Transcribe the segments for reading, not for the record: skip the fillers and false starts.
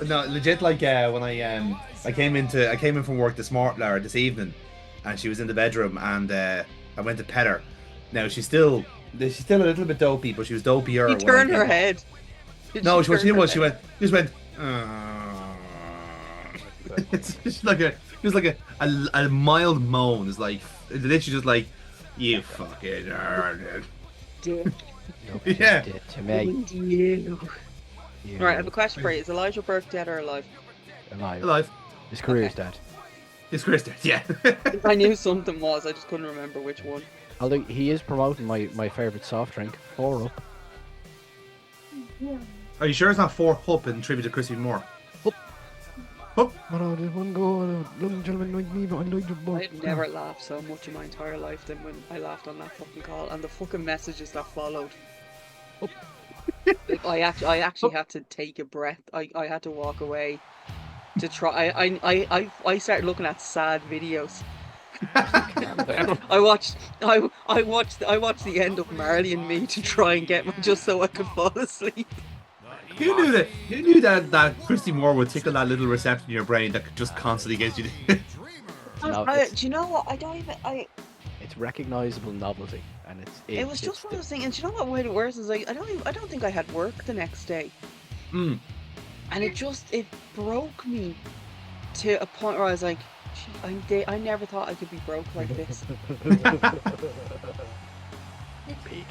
No, legit. Like when I came in from work this evening, and she was in the bedroom, and I went to pet her. Now she's still a little bit dopey, but she was She dopier when I turned her came home. head. Did she No, what turn she did her was head? she just went. It's just like a mild moan. It's like literally just like you fucking. Dick. Look what you Yeah. did to me. You. Right, I have a You question for you. Is Elijah Burke dead or alive? alive. Alive. His career's Okay. dead. It's Chris. Yeah. I knew something was, I just couldn't remember which one. Although he is promoting my favourite soft drink, 4 Up. Are you sure it's not 4 Hup in tribute to Chrissy Moore? Hup. Hup. But I did one go, ladies and gentlemen like me, but I like the book. I've never laughed so much in my entire life than when I laughed on that fucking call and the fucking messages that followed. Hup. Like, I actually had to take a breath. I had to walk away to try. I started looking at sad videos. I watched the end of Marley and Me to try and get me just so I could fall asleep. Who knew that Christy Moore would tickle that little reception in your brain that could just constantly get you? No, Do you know what? I don't even. it's recognisable novelty, and It was just one of those things. And do you know what made it worse is I don't think I had work the next day, Mm. and it broke me to a point where I was like, "Gee, I never thought I could be broke like this." peak.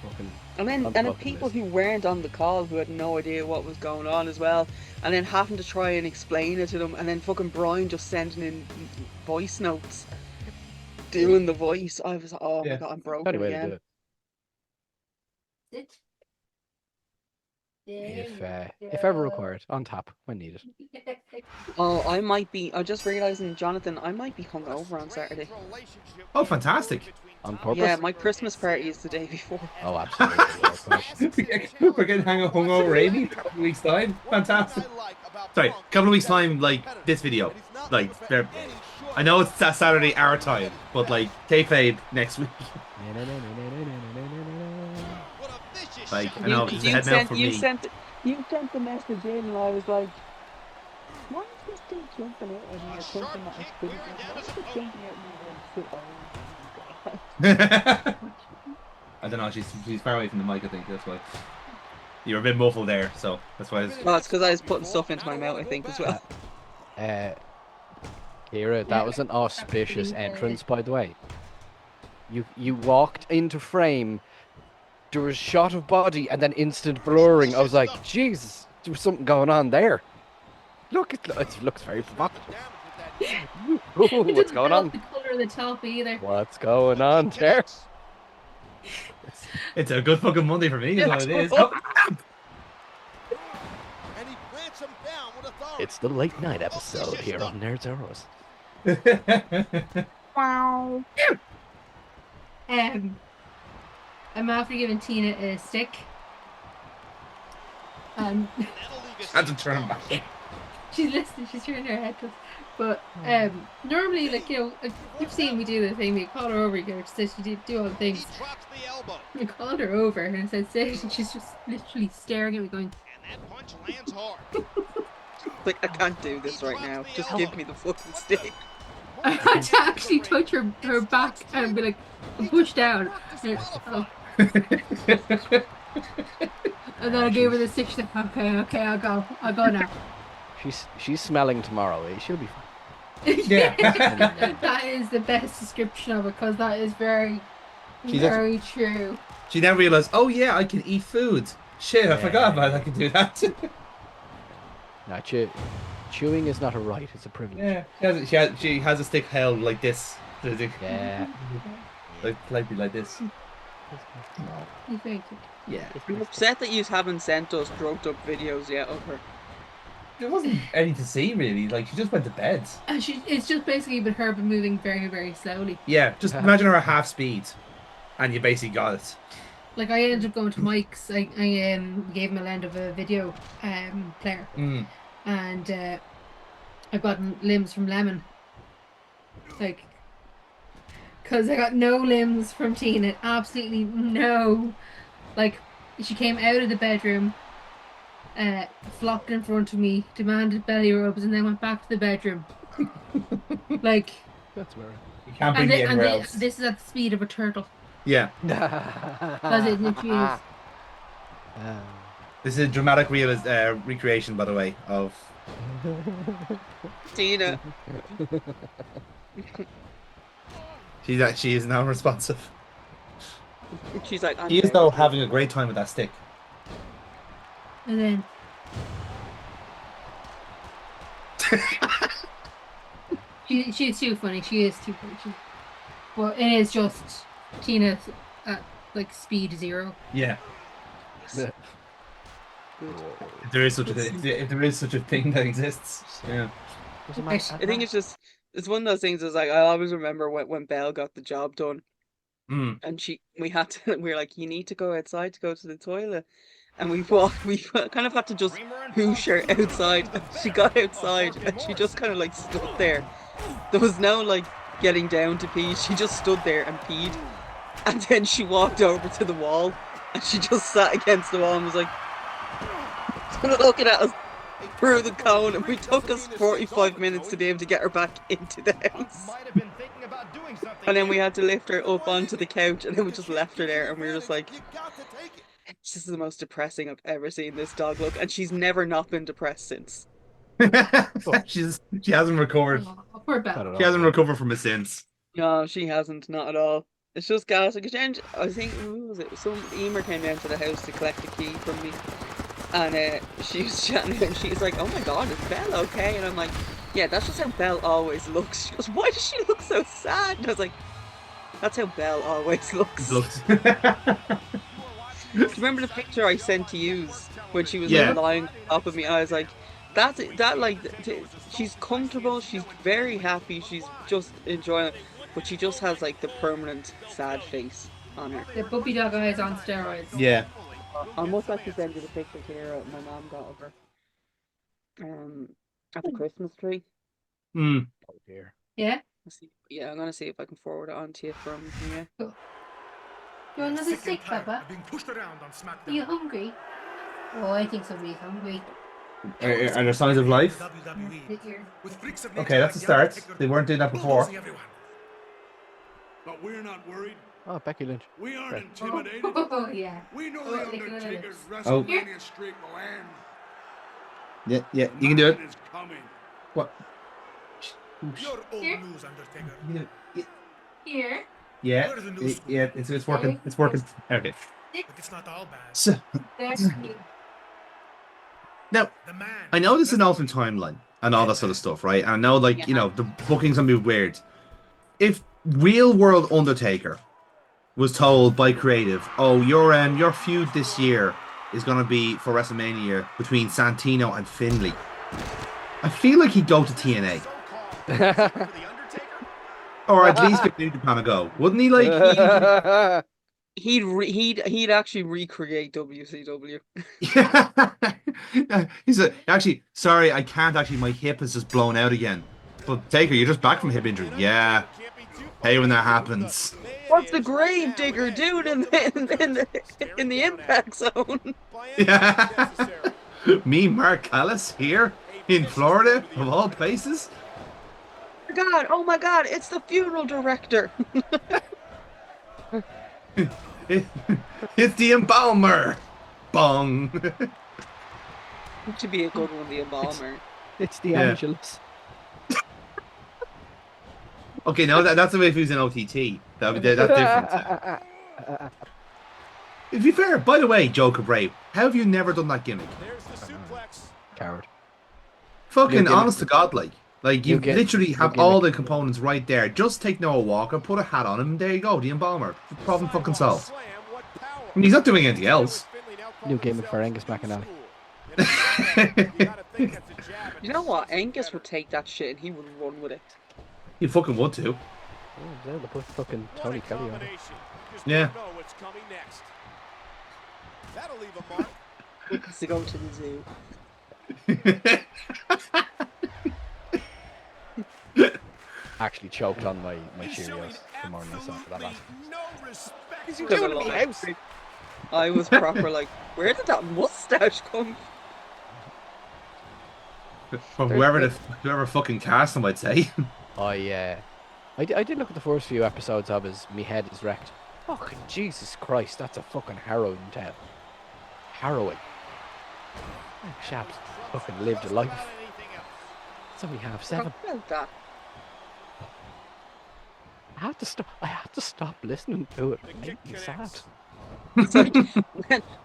Fucking And then unfucking people this. who weren't on the call who had no idea what was going on as well, and then having to try and explain it to them, and then fucking Brian just sending in voice notes, doing the voice. I was like, oh my Yeah. god, I'm broken Only way to do again. it. If ever required, on tap when needed. Oh, I'm just realizing, Jonathan, I might be hungover on Saturday. Oh, fantastic! On purpose? Yeah, my Christmas party is the day before. Oh, absolutely. yeah, of course. We're getting hungover, Amy. A couple of weeks time. Fantastic. Sorry, a couple of weeks time, like this video. Like, I know it's that Saturday our time, but like kayfabe next week. Like, I know it's a head now for me. You sent the message in, and I was like, why is this thing jumping out at me or something that I couldn't? Why is it jumping out at me? I don't know. She's far away from the mic. I think that's why. You're a bit muffled there, so that's why. Well, it's because I was putting stuff into my mouth, I think, as well. Kira, that was an auspicious entrance, by the way. You walked into frame, there was a shot of body, and then instant blurring. I was like, Jesus, there was something going on there. Look, it looks very provocative. Ooh, what's going on? The color of the top either. What's going on there? It's a good fucking Monday for me. Is what it is. It's the late night episode here on Nerds Heroes. Wow. I'm after giving Tina a stick. Had to turn him back. She's listening. She's turning her head to us. But normally, like, you know, you've seen me do the thing. We call her over here. She says she did do all the things. We called her over and I said, "Sit," and she's just literally staring at me, going. Like, I can't do this right now. Just give me the fucking stick. I had to actually touch her back and be like, push down. Oh. And then I gave her the stick. She's like, okay, I'll go now. She's smelling tomorrow. She'll be fine. Yeah. That is the best description of it, because that is very true. She then realized, oh yeah, I can eat food. Shit, I forgot about it. I can do that. No, chewing is not a right; it's a privilege. Yeah, she has a stick held like this. Yeah. Like this. You think it? Yeah. I'm upset that you haven't sent us drugged up videos yet of her. There wasn't any to see really. Like she just went to bed. And it's just basically with her moving very, very slowly. Yeah, just imagine her at half speed, and you basically got it. Like, I ended up going to Mike's. I gave him a lend of a video player, and I got limbs from Lemon. Like, because I got no limbs from Tina, absolutely no. Like, she came out of the bedroom, flopped in front of me, demanded belly rubs, and then went back to the bedroom. Like, That's where. You can't bring me anywhere else. this is at the speed of a turtle. Yeah. As it literally is. This is a dramatic recreation, by the way, of Tina. She is now responsive. She's like, She is though having a great time with that stick. And then she's too funny. She is too funny. But it is just Tina at like speed 0. Yeah. If there is such a thing that exists. Yeah. I think it's one of those things. It's like I always remember when Belle got the job done, and we were like, you need to go outside to go to the toilet, and we kind of had to just whoosh her outside. And she got outside and she just kind of like stood there. There was no like getting down to pee. She just stood there and peed, and then she walked over to the wall and she just sat against the wall and was like looking at us through the cone, and we took us 45 minutes to be able to get her back into the house. And then we had to lift her up onto the couch, and then we just left her there, and we were just like, this is the most depressing I've ever seen this dog look. And she's never not been depressed since. She hasn't recovered. Oh, poor Belle. She hasn't recovered from it since. No, she hasn't, not at all. It's just gas. I think, who was it? Some Emer came down to the house to collect the key from me. And she was chatting and she's like, oh my god, is Belle okay? And I'm like, yeah, that's just how Belle always looks. She goes, why does she look so sad? And I was like, that's how Belle always looks. Do you remember the picture I sent to you when she was lying on top of me? I was like, she's comfortable, she's very happy, she's just enjoying it, but she just has like the permanent sad face on her. The puppy dog eyes on steroids. Yeah. I must actually send you the picture here my mom got of her at the Christmas tree. Oh dear. Yeah? Yeah, I'm gonna see if I can forward it on to you from here. Cool. You want another steak, Papa? Are you hungry? Oh, I think somebody's hungry. Are there signs of life? Okay, that's a start. They weren't doing that before. But we're not worried. Oh, Becky Lynch. We aren't intimidated. Oh, yeah. We know the Undertaker's Oh. Wrestlemania streak will end. Yeah, you can do it. Is coming. What? You're old Here? news, Undertaker. Here. Yeah, Where's the news? it's working. It's working. Okay. But it's not all bad. So, There's me. now, The man. I know this is an alternate timeline and all that sort of stuff, right? And I know, like, you know, the booking's gonna be weird. If real world Undertaker was told by creative, oh, your feud this year is gonna be for WrestleMania between Santino and Finlay, I feel like he'd go to TNA. Or at least give New Japan a go, wouldn't he? Like He'd actually recreate WCW. He's actually sorry, I can't actually. My hip is just blown out again. But Taker, you're just back from hip injury. Yeah. Hey, when that happens. What's the grave digger doing in the impact zone? Yeah. Me, Mark Callis, here in Florida, of all places. Oh my god, it's the funeral director. It's the embalmer. Bong. It should be a good one, the embalmer. It's the Angelus. Okay, no, that's the way if he was in OTT. That's different. To be fair, by the way, Joker Brave, how have you never done that gimmick? Coward. Fucking honest to God, like you literally have gimmick. all the components right there. Just take Noah Walker, put a hat on him, and there you go, the embalmer. Problem fucking solved. I mean, he's not doing anything else. New gimmick for Angus McInally. You know what? Angus would take that shit and he would run with it. You fucking would too. Oh, yeah, they put fucking Tony Kelly on it. Yeah. To go to the zoo. Actually choked on my Cheerios the morning I saw that last. I was proper like, where did that mustache come From whoever fucking cast him, I'd say. I did look at the first few episodes of his Me Head is Wrecked. Fucking Jesus Christ, that's a fucking harrowing tale. Harrowing. That chap's fucking lived a life. It's only half seven. Talk about that. I had to stop listening to it. It made me sad. It's like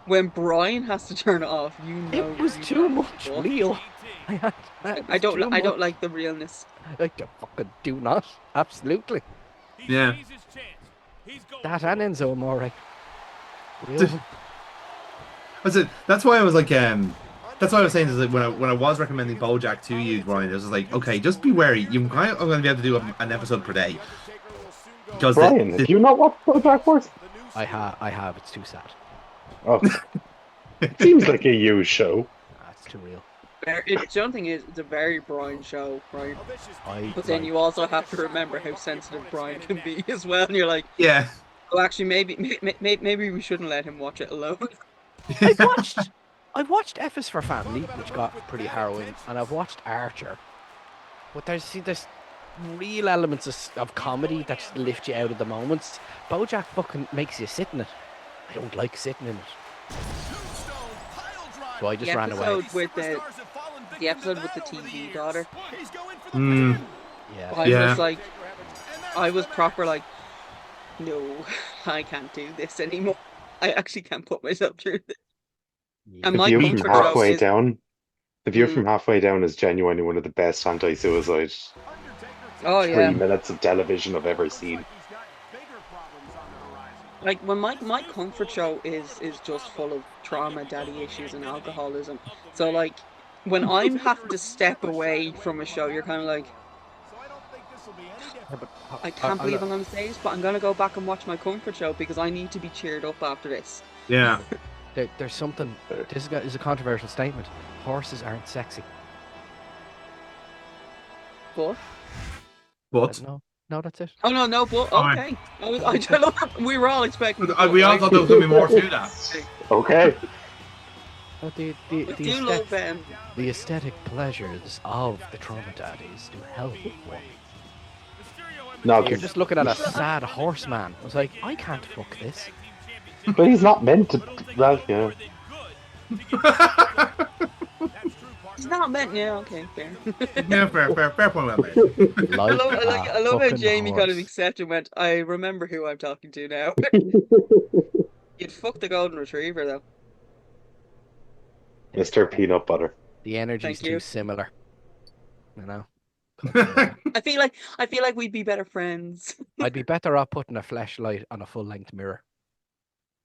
when Brian has to turn it off, you know. It was you too know much what. real. I don't like the realness. Like you fucking do not. Absolutely. Yeah. That and Enzo Amore. Real. That's why I was like, that's why I was saying is like when I was recommending BoJack to you, Brian, I was just like, okay, just be wary. You kind of are going to be able to do an episode per day. Brian, have you not watched BoJack Horseman? I have. It's too sad. Oh, it seems like a you show. It's too real. The only thing is, it's a very Brian show, right? But then you also have to remember how sensitive Brian can be as well. And you're like, yeah. Oh, actually, maybe we shouldn't let him watch it alone. I've watched F is for Family, which got pretty harrowing, and I've watched Archer. But there's real elements of comedy that just lift you out of the moments. BoJack fucking makes you sit in it. I don't like sitting in it. So I just ran away. The episode with the TV daughter. Yeah. I was proper like, no, I can't do this anymore. I actually can't put myself through this. And The view from halfway down. The view from halfway down is genuinely one of the best anti-suicide 3 minutes of television I've ever seen. Like when my comfort show is just full of trauma, daddy issues, and alcoholism. So like when I'm having to step away from a show, you're kind of like, I can't believe I'm going to say this, but I'm going to go back and watch my comfort show because I need to be cheered up after this. Yeah. There's something. This is a controversial statement. Horses aren't sexy. But no, that's it. Oh no, but okay. We were all expecting. We all thought there was going to be more to that. Okay. But the aesthetic pleasures of the trauma daddies do help one. No, you're just looking at a sad horseman. I was like, I can't fuck this. But he's not meant to. Well, yeah. He's not meant. Yeah, okay, fair. Yeah, fair point. Well made. I love how Jamie kind of accepted and went, I remember who I'm talking to now. You'd fuck the golden retriever though. Mr. Peanut Butter. The energy's too similar. You know. I feel like we'd be better friends. I'd be better off putting a flashlight on a full-length mirror.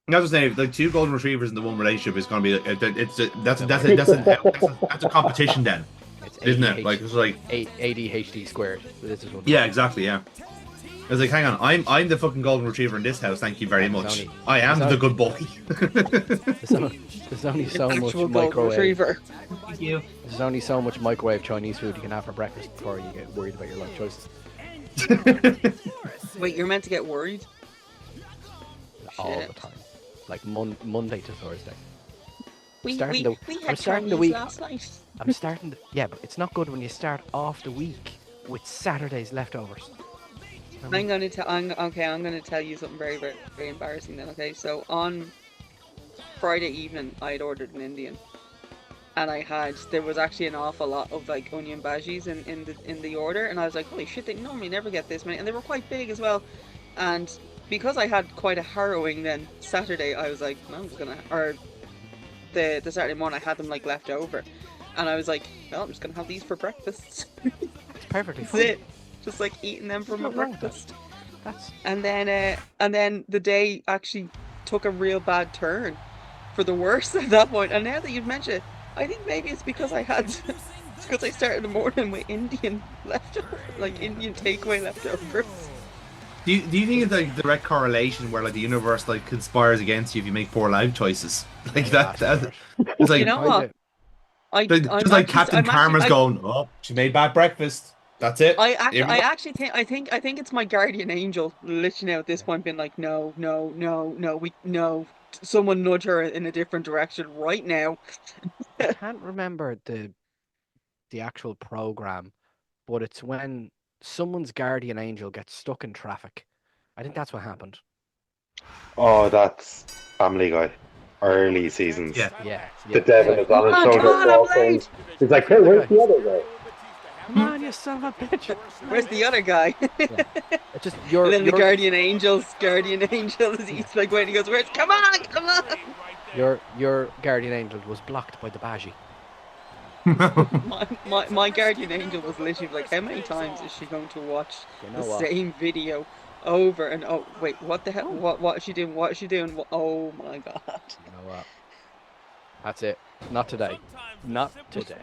I was saying, like 2 golden retrievers in the one relationship is going to be that's a competition then, isn't it? Like it's like ADHD squared. This is one. Yeah, exactly. Yeah. I was like, hang on, I'm the fucking golden retriever in this house. Thank you very much. I am the good boy. There's only so much microwave. Thank you. There's only so much microwave Chinese food you can have for breakfast before you get worried about your life choices. Wait, you're meant to get worried? All the time, like Monday to Thursday. We had starting the week last night. Yeah, but it's not good when you start off the week with Saturday's leftovers. I'm going to tell you something very, very, very embarrassing then, okay? So on Friday evening, I had ordered an Indian. And there was actually an awful lot of like onion bhajis in the order. And I was like, holy shit, they normally never get this many. And they were quite big as well. And because I had quite a harrowing then Saturday, I was like, no, I'm just going to, or the Saturday morning, I had them like left over. And I was like, well, I'm just going to have these for breakfast. It's perfectly That's fine. it. Just like eating them for my breakfast. And then the day actually took a real bad turn for the worse at that point. And now that you've mentioned it, I think maybe it's because I started the morning with Indian leftovers, like Indian takeaway leftovers. Do you think it's like direct correlation where like the universe like conspires against you if you make poor life choices? Like that it's like, you know what? Captain Karma's going, oh, she made bad breakfast. That's it. I actually think it's my guardian angel literally now at this point being like, no, someone nudge her in a different direction right now. I can't remember the actual program, but it's when someone's guardian angel gets stuck in traffic. I think that's what happened. Oh, that's Family Guy. Early seasons. Yeah. The devil is on his Come shoulder. on, I'm late. He's like, hey, where's the other guy? Come on, you son of a bitch! Where's the other guy? It's just And then the guardian angel, he's like waiting. He goes, "Where's? Come on, come on!" Your guardian angel was blocked by the Baji. My guardian angel was literally like, how many times is she going to watch the same video over and oh wait, what the hell? What is she doing? What is she doing? Oh my god! You know what? That's it. Not today. Not today.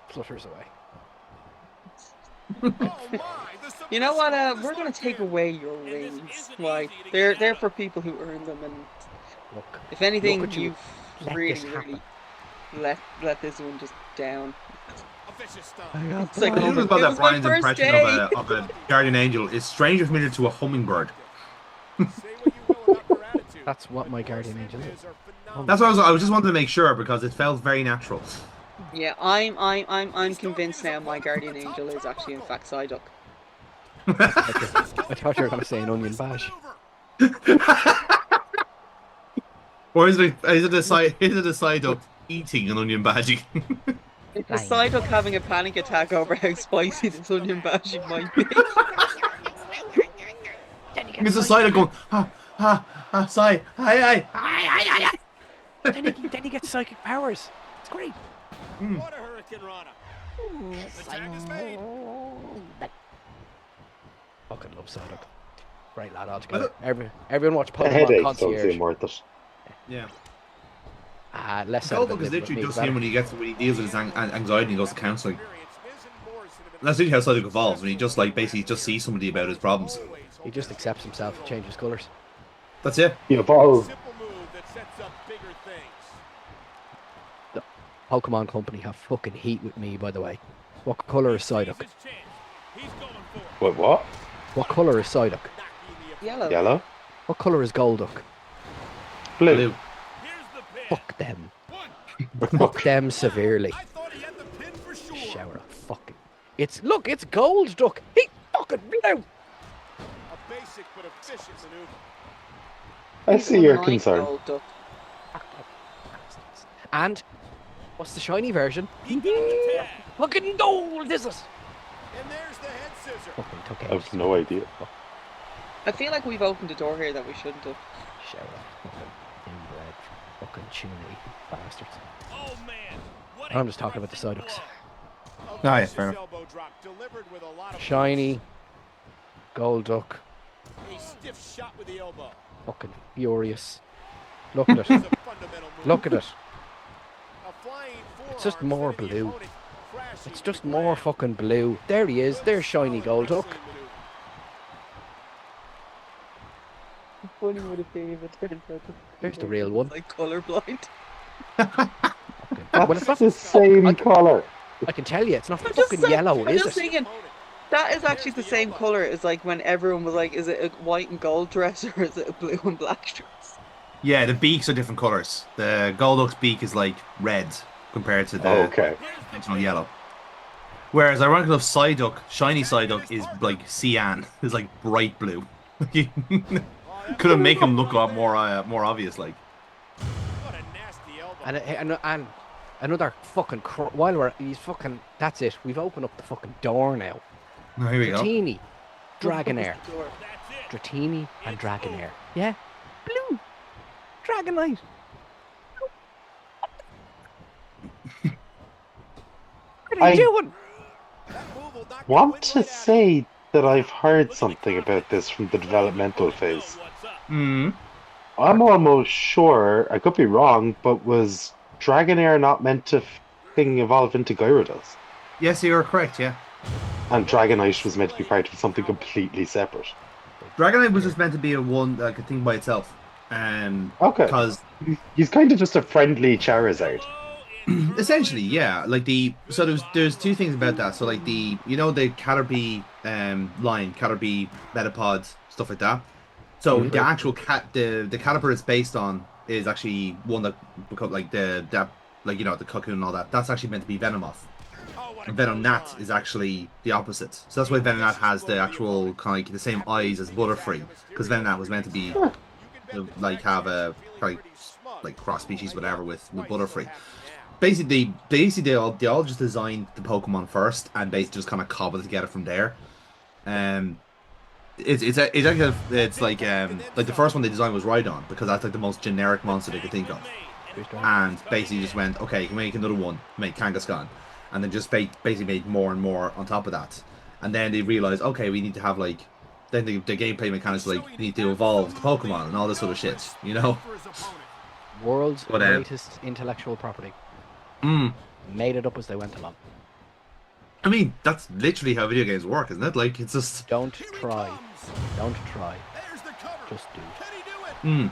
Flutters away. You know what? We're gonna take away your wings. Why? They're for people who earn them, and Look, if anything, look at you. you've Let really, this happen. really let this one just down. It's The like, news it about that was my Brian's first impression day. of a guardian angel is strangely familiar to a hummingbird. That's what my guardian angel is. That's what I was just wanted to make sure because it felt very natural. Yeah, I'm convinced now. My guardian angel is actually in fact Psyduck. I thought you were going to say an onion bash. Or is it a side of eating an onion bhaji? Is Psyduck having a panic attack over how spicy this onion bashing might be? It's a side of going Sai, hi. Then he gets psychic powers. It's great. What a Hurricane Rana. The tag is made. Fucking love Psyduck. Great lad altogether. Everyone watch The Pokemon headaches don't Concierge. seem worth it. Yeah. Less said about Goldberg is Live literally With just Me, him when he deals with his anxiety and he goes to counselling. And that's literally how Psyduck evolves when he just basically just sees somebody about his problems. he just accepts himself, changes colours. That's it. He evolved. The Pokemon Company have fucking heat with me, by the way. What colour is Psyduck? What? What colour is Psyduck? Yellow. Yellow? What colour is Golduck? Blue. Fuck them. Fuck them severely. Shower of fucking. It's Golduck. He fucking blue. I see your concern. Golduck. And what's the shiny version? Fucking gold, is it? And there's the head scissor. Fucking took I have no idea. I feel like we've opened a door here that we shouldn't have. Shower of fucking inbred, fucking tuny bastards. Oh man. What I'm just talking about the Psyducks. Oh, yeah, fair enough. Shiny, Golduck, A stiff shot with the elbow. fucking furious. Look at it. Look at it. It's just more blue. It's just more fucking blue. There he is. There's shiny Golduck. Funny would it be if it turns out There's the real one. like colourblind. Well, it's not the same colour. I can tell you, it's not I'm just fucking saying- yellow, I'm is just it? thinking, that is actually the same colour as like when everyone was like, is it a white and gold dress or is it a blue and black dress? Yeah, the beaks are different colours. The Golduck's beak is like red compared to the Okay. conventional yellow. Whereas ironically enough, Psyduck, shiny Psyduck is like cyan. It's like bright blue. Couldn't make him look a lot more obvious like. What a nasty elbow. And another fucking that's it. We've opened up the fucking door now. Oh, here we go. Dratini, Dragonair. Opens the door. Dratini and Dragonair. Yeah? Blue. Dragonite. What are you doing? Want to say that I've heard something about this from the developmental phase. Hmm. I'm almost sure, I could be wrong, but was Dragonair not meant to evolve into Gyarados? Yes, you're correct. Yeah. And Dragonite was meant to be part of something completely separate. Dragonite was just meant to be a thing by itself. Okay. Because He's kind of just a friendly Charizard. essentially, yeah. There's two things about that. So like the Caterpie line, Caterpie Metapod, stuff like that. So the actual the Caterpie it's based on is actually one that become like that like, you know, the cocoon and all that, that's actually meant to be Venomoth. And Venonat is actually the opposite. So that's why Venonat has the actual kind of like the same eyes as Butterfree, because Venonat was meant to be like have a like cross species whatever with Butterfree. Basically they all just designed the Pokemon first and basically just kind of cobbled it together from there. It's like the first one they designed was Rhydon, because that's like the most generic monster they could think of, and basically just went, okay, you can make another one, make Kangaskhan, and then just basically made more and more on top of that, and then they realized, okay, we need to have like, then the gameplay mechanics like need to evolve the Pokemon and all this sort of shit, you know. World's greatest intellectual property. Made it up as they went along. I mean, that's literally how video games work, isn't it? Like, it's just... Don't try. Just do.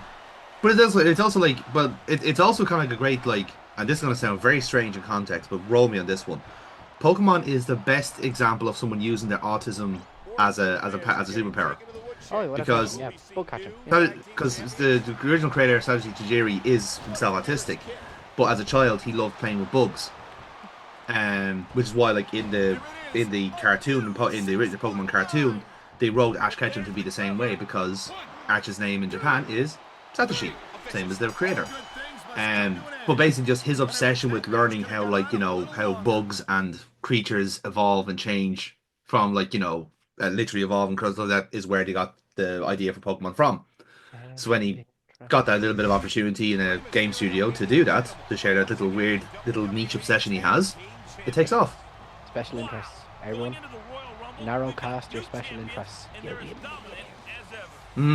But it's also like, but it's also kind of like a great, like, and this is going to sound very strange in context, but roll me on this one. Pokemon is the best example of someone using their autism as a superpower. Oh, because bug catching. Because the original creator, Satoshi Tajiri, is himself autistic, but as a child he loved playing with bugs, which is why, like, in the cartoon, in the original Pokemon cartoon, they wrote Ash Ketchum to be the same way, because Ash's name in Japan is Satoshi, same as their creator. But basically just his obsession with learning how, like, you know, how bugs and creatures evolve and change from, like, you know, literally evolving, because that is where they got the idea for Pokemon from. So when he got that little bit of opportunity in a game studio to do that, to share that little weird little niche obsession he has, it takes off. Special interests, everyone. Narrow cast your special interests. You'll be a millionaire.